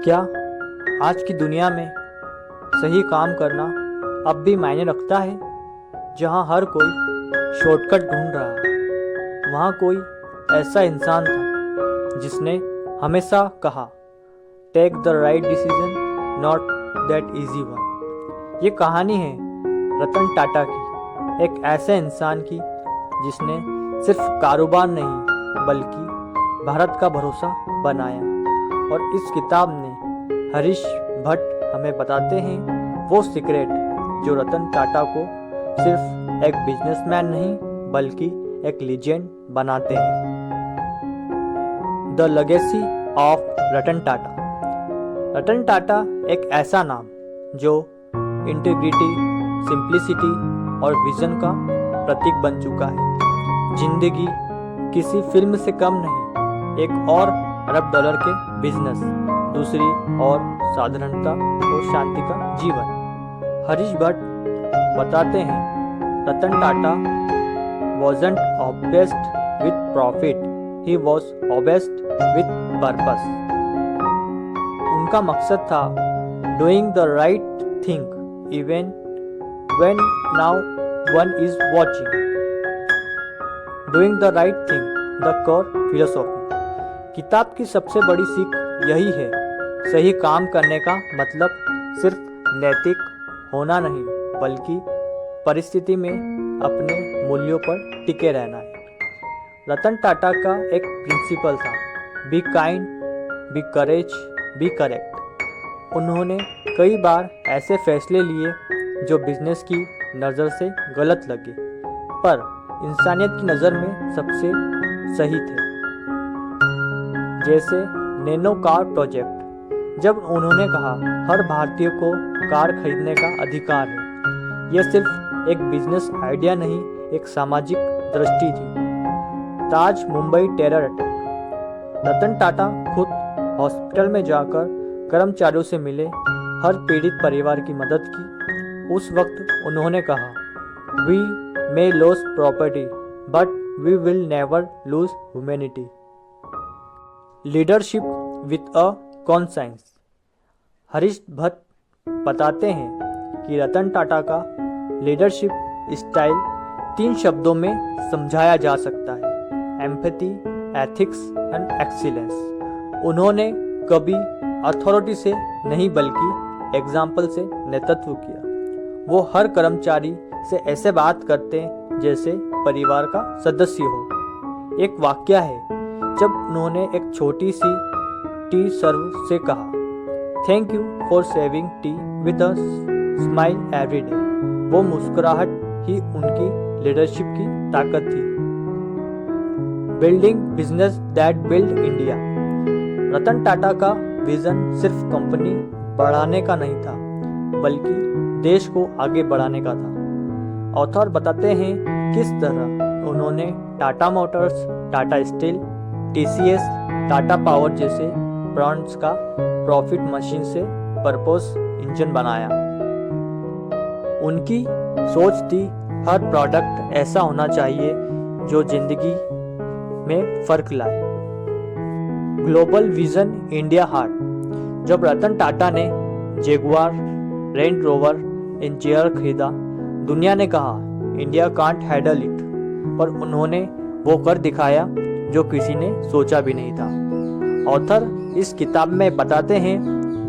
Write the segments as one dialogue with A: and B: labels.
A: क्या आज की दुनिया में सही काम करना अब भी मायने रखता है? जहाँ हर कोई शॉर्टकट ढूंढ रहा है, वहाँ कोई ऐसा इंसान था जिसने हमेशा कहा, take the right decision, not that easy one. ये कहानी है रतन टाटा की, एक ऐसे इंसान की जिसने सिर्फ कारोबार नहीं बल्कि भारत का भरोसा बनाया। और इस किताब ने हरीश भट्ट हमें बताते हैं वो सीक्रेट जो रतन टाटा को सिर्फ एक बिजनेसमैन नहीं बल्कि एक लीजेंड बनाते हैं। The legacy of Ratan Tata. Ratan Tata एक ऐसा नाम जो इंटीग्रिटी, सिंप्लिसिटी और विजन का प्रतीक बन चुका है। जिंदगी किसी फिल्म से कम नहीं, एक और अरब डॉलर के बिजनेस, दूसरी और साधारणता और शांति का जीवन। हरीश भट्ट बताते हैं, Ratan Tata wasn't obsessed with profit, he was obsessed with purpose। उनका मकसद था doing the right thing even when no one is watching। Doing the right thing, the core philosophy। किताब की सबसे बड़ी सीख यही है, सही काम करने का मतलब सिर्फ नैतिक होना नहीं बल्कि परिस्थिति में अपने मूल्यों पर टिके रहना है। रतन टाटा का एक प्रिंसिपल था, be kind, be courage, be correct. उन्होंने कई बार ऐसे फैसले लिए जो बिजनेस की नज़र से गलत लगे पर इंसानियत की नज़र में सबसे सही थे। जैसे नैनो कार प्रोजेक्ट, जब उन्होंने कहा हर भारतीय को कार खरीदने का अधिकार है। यह सिर्फ एक बिजनेस आइडिया नहीं, एक सामाजिक दृष्टि थी। ताज मुंबई टेरर अटैक, रतन टाटा खुद हॉस्पिटल में जाकर कर्मचारियों से मिले, हर पीड़ित परिवार की मदद की। उस वक्त उन्होंने कहा, we may loss property but we will never lose humanity. Leadership with a conscience. Harish Bhatt बताते हैं कि रतन टाटा का लीडरशिप स्टाइल 3 शब्दों में समझाया जा सकता है, एम्पैथी, एथिक्स एंड एक्सीलेंस। उन्होंने कभी अथॉरिटी से नहीं बल्कि एग्जाम्पल से नेतृत्व किया। वो हर कर्मचारी से ऐसे बात करते हैं जैसे परिवार का सदस्य हो। एक वाक्य है जब उन्होंने एक छोटी सी टी सर्व से कहा, thank you for serving tea with a smile every day. वो मुस्कुराहट ही उनकी लीडरशिप की ताकत थी। Building business that build India. Ratan Tata का विजन सिर्फ कंपनी बढ़ाने का नहीं था बल्कि देश को आगे बढ़ाने का था। ऑथर बताते हैं किस तरह उन्होंने Tata Motors, Tata steel, TCS, Tata power जैसे ब्रांड्स का प्रॉफिट मशीन से पर्पस इंजन बनाया। उनकी सोच थी हर प्रोडक्ट ऐसा होना चाहिए जो जिंदगी में फर्क लाए। Global vision India heart. जब रतन टाटा ने जगुआर, रेंज रोवर, इंचियर खरीदा, दुनिया ने कहा इंडिया कांट हैंडल इट, पर उन्होंने वो कर दिखाया जो किसी ने सोचा भी नहीं था। ऑथर इस किताब में बताते हैं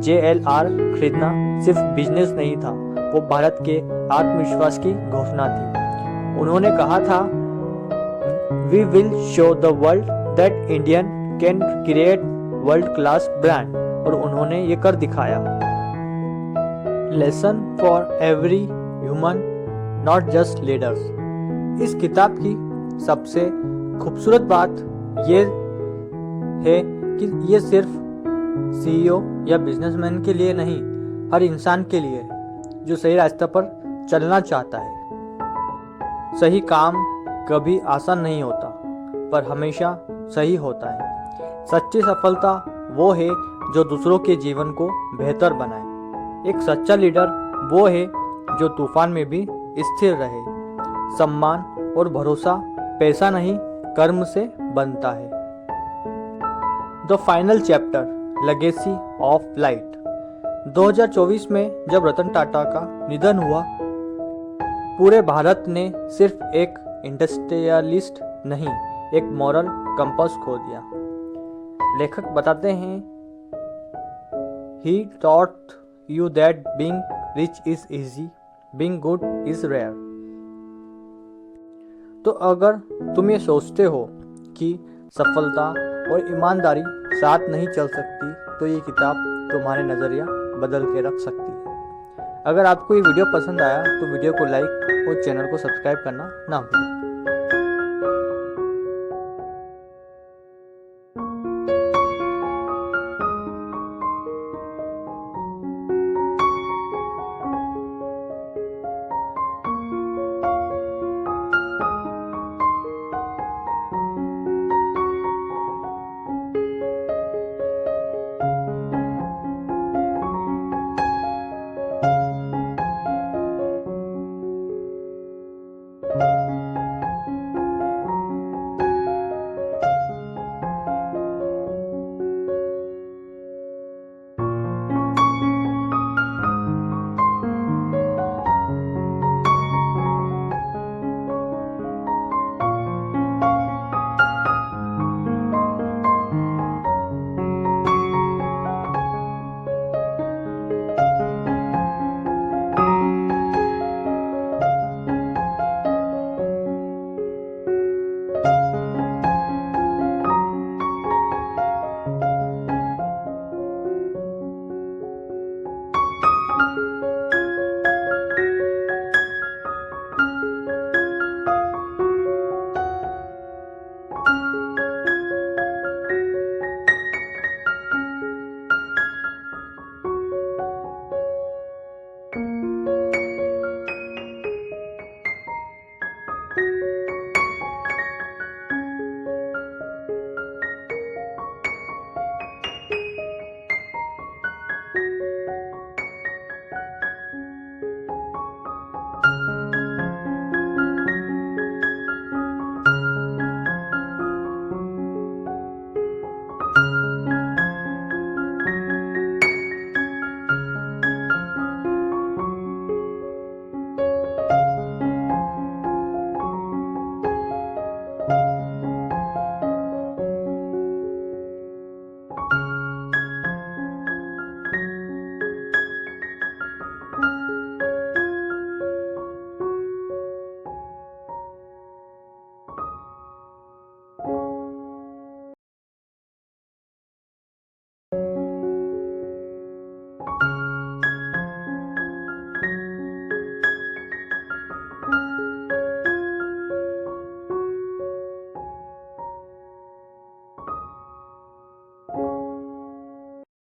A: JLR खरीदना सिर्फ बिजनेस नहीं था, वो भारत के आत्मविश्वास की घोषणा थी। उन्होंने कहा था, we will show the world that Indian can create world class brand, और उन्होंने ये कर दिखाया। Lesson for every human, not just leaders. इस किताब की सबसे खूबसूरत बात ये है कि ये सिर्फ CEO या बिजनेसमैन के लिए नहीं, हर इंसान के लिए है जो सही रास्ते पर चलना चाहता है। सही काम कभी आसान नहीं होता पर हमेशा सही होता है। सच्ची सफलता वो है जो दूसरों के जीवन को बेहतर बनाए। एक सच्चा लीडर वो है जो तूफान में भी स्थिर रहे। सम्मान और भरोसा पैसा नहीं कर्म से बनता है। The final chapter, legacy of light. 2024 में जब रतन टाटा का निधन हुआ, पूरे भारत ने सिर्फ एक इंडस्ट्रियलिस्ट नहीं, एक मॉरल कंपास खो दिया। लेखक बताते हैं, he taught you that being rich is easy, being good is rare. तो अगर तुम ये सोचते हो कि सफलता और ईमानदारी साथ नहीं चल सकती, तो ये किताब तुम्हारे नज़रिया बदल के रख सकती है। अगर आपको ये वीडियो पसंद आया तो वीडियो को लाइक और चैनल को सब्सक्राइब करना ना भूलें।